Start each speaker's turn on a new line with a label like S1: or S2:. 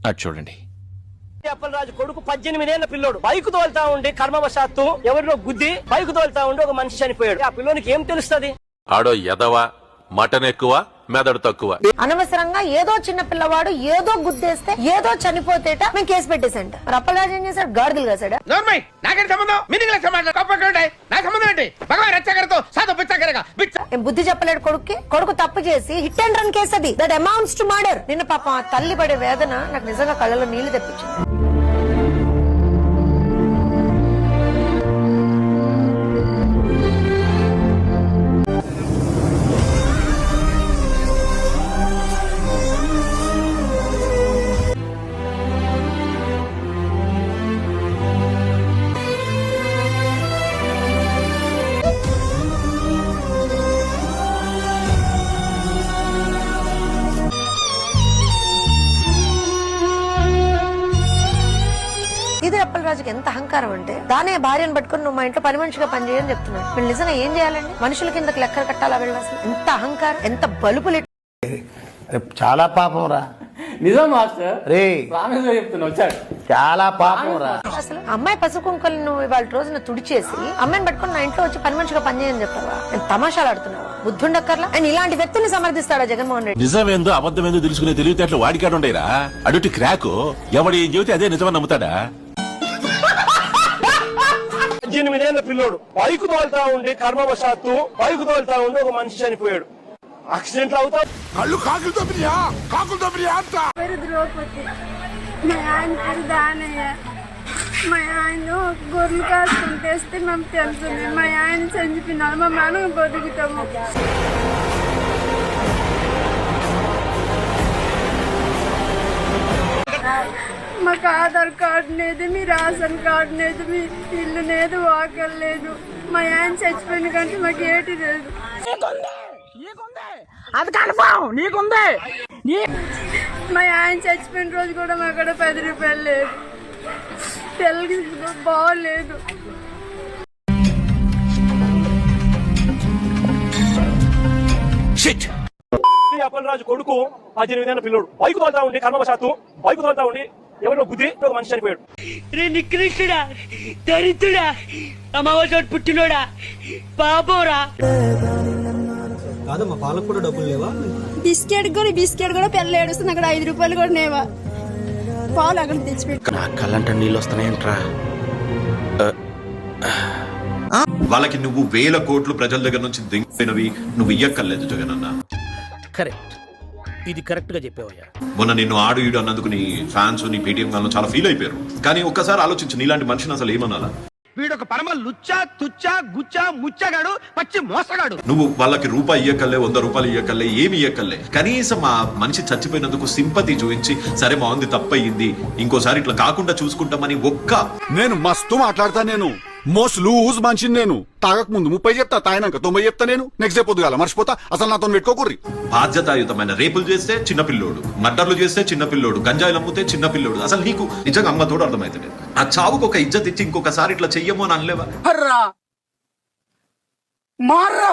S1: అది చూడండి.
S2: అప్పలరాజు కొడుకు 18 ఏళ్ల పిల్లోడు బైక్ తోలుతా ఉండి కర్మవశాత్తు ఎవరినో గుద్ది బైక్ తోలుతా ఉండి ఒక మనిషి చనిపోయాడు. ఆ పిల్లోనికి ఏం తెలుస్తుంది?
S3: ఆడో ఎదవా, మటన్ ఎక్కువ, మెదడు తక్కువ.
S4: అనవసరంగా ఏదో చిన్న పిల్లవాడు ఏదో గుద్దేస్తే ఏదో చనిపోతేట మేము కేసు పెట్టేసంట. మరి అప్పలరాజు ఏం చేశాడు? గాడిదలు కాసాడా? బుద్ధి చెప్పలేడు కొడుక్కి. కొడుకు తప్పు చేసి హిట్ అండ్ రన్ కేసు అది. That amounts to murder. నిన్న పాపం ఆ తల్లి పడే వేదన నాకు నిజంగా కళ్ళలో నీళ్లు తెప్పించింది. ఇది అప్పలరాజుకి ఎంత అహంకారం అంటే దానే భార్యను పట్టుకుని నువ్వు మా ఇంట్లో పని మనిషిగా పనిచేయని చెప్తున్నాడు. వీళ్ళు నిజంగా ఏం చేయాలండి? మనుషుల కిందకి లెక్కలు కట్టాలా వీళ్ళు? అసలు ఎంత అహంకారం, ఎంత బలుపులు.
S5: చాలా పాపం రా.
S6: నిజం మాస్టర్.
S5: రే
S6: చెప్తున్నా వచ్చాడు.
S5: చాలా పాపం రా.
S4: అసలు అమ్మాయి పసుపు కుంకలు నువ్వు ఇవాళ రోజున తుడిచేసి అమ్మాయిని పట్టుకుని నా ఇంట్లో వచ్చి పని మనిషిగా పనిచేయని చెప్తావా? నేను తమాషాలు ఆడుతున్నావా? బుద్ధుండక్కర్లా. అండ్ ఇలాంటి వ్యక్తుల్ని సమర్థిస్తాడా జగన్మోహన్ రెడ్డి?
S3: నిజమేందో అబద్ధమేందో తెలుసుకునే తెలివితేటలు వాడికాడుండేరా. అడుటి క్రాకు ఎవడి ఏం చెబితే అదే నిజమని నమ్ముతాడా?
S2: 18 ఏళ్ల పిల్లోడు బైక్ తోలుతా ఉండి కర్మవశాత్తు బైక్ తోలుతా ఉండి ఒక మనిషి చనిపోయాడు. యాక్సిడెంట్లు అవుతా
S7: కళ్ళు కాకులతో అంత
S8: ద్రౌపది మా ఆయన పేరు దానయ్య. మా ఆయన గొర్రెలు కాసుకుంటేస్తే మేము తెలుస్తుంది. మా ఆయన చనిపోయినాడు, మా మనం బతుకుతాము. మాకు ఆధార్ కార్డు లేదు, మీ రేషన్ కార్డు లేదు, మీ ఇల్లు లేదు, వాకలు లేదు. మా ఆయన చచ్చిపోయిన కంటే మాకు ఏటి లేదు.
S6: అది కన్ఫర్మ్ నీకుంది.
S8: మా ఆయన చచ్చిపోయిన రోజు కూడా మా కాడ 10 రూపాయలు లేదు. పిల్లలకి బాగోలేదు.
S2: అప్పలరాజు కొడుకు 18 ఏళ్ల పిల్లోడు బైక్ తోలుతా ఉండి కర్మవశాత్తు బైక్ తోలుతా ఉండి ఎవరినో గుద్ది ఒక మనిషి చనిపోయాడు.
S9: నికృష్టుడా, దరిద్రుడా, అమావాసోడు పుట్టినోడా, పాపోరా.
S10: కాదమ్మా, పాలకు కూడా డబ్బులు లేవా?
S8: బిస్కెట్ కూడా పిల్లలు ఏడుస్తుంది. అక్కడ 5 రూపాయలు కూడా లేవా? పాలు అక్కడ తెచ్చిపెట్టు.
S1: నా కళ్ళంట నీళ్ళు వస్తున్నాయంట్రా.
S11: వాళ్ళకి నువ్వు 1000 కోట్లు ప్రజల దగ్గర నుంచి దింపినవి నువ్వు ఇయ్యక్కర్లేదు జగనన్న.
S6: కరెక్ట్, ఇది కరెక్ట్ గా చెప్పావయ్యా.
S11: మొన్న నిన్ను ఆడు ఈడు అన్నందుకు నీ ఫ్యాన్స్ నీ పేటీఎం వాళ్ళు చాలా ఫీల్ అయిపోయారు. కానీ ఒక్కసారి ఆలోచించు, నీలాంటి మనిషిని అసలు ఏమనాలా?
S10: వీడొక పరమ లుచ్చా తుచ్చా గుచ్చా ముచ్చగాడు, పచ్చి మోసగాడు.
S11: నువ్వు వాళ్ళకి రూపాయి ఇయ్యకల్లే, 100 రూపాయలు ఇయ్యకల్లే, ఏమి ఇయ్యకల్లే. కనీసం ఆ మనిషి చచ్చిపోయినందుకు సింపతి చూపించి సరే బాగుంది, తప్పయింది, ఇంకోసారి ఇట్లా కాకుండా చూసుకుంటామని
S7: నేను మస్తు మాట్లాడతా. నేను మోస్ట్ లూజ్ మనిషిని. నేను తాగక ముందు 30 చెప్తా, తాగినాక 90 చెప్తా. నేను నెక్స్ట్ డే పొద్దుగాల మర్చిపోతా. అసలు నాతో పెట్టుకోకుర్రి.
S11: బాధ్యతాయుతమైన రేపులు చేస్తే చిన్నపిల్లోడు, మర్డర్లు చేస్తే చిన్నపిల్లోడు, గంజాయిలు అమ్ముతే చిన్నపిల్లోడు. అసలు నీకు నిజంగా అమ్మ తోడు అర్థమైతే ఆ చావుకు ఒక ఇజ్జత్ ఇచ్చి ఇంకొకసారి ఇట్లా చెయ్యమో అని అనలేవా?
S6: మారా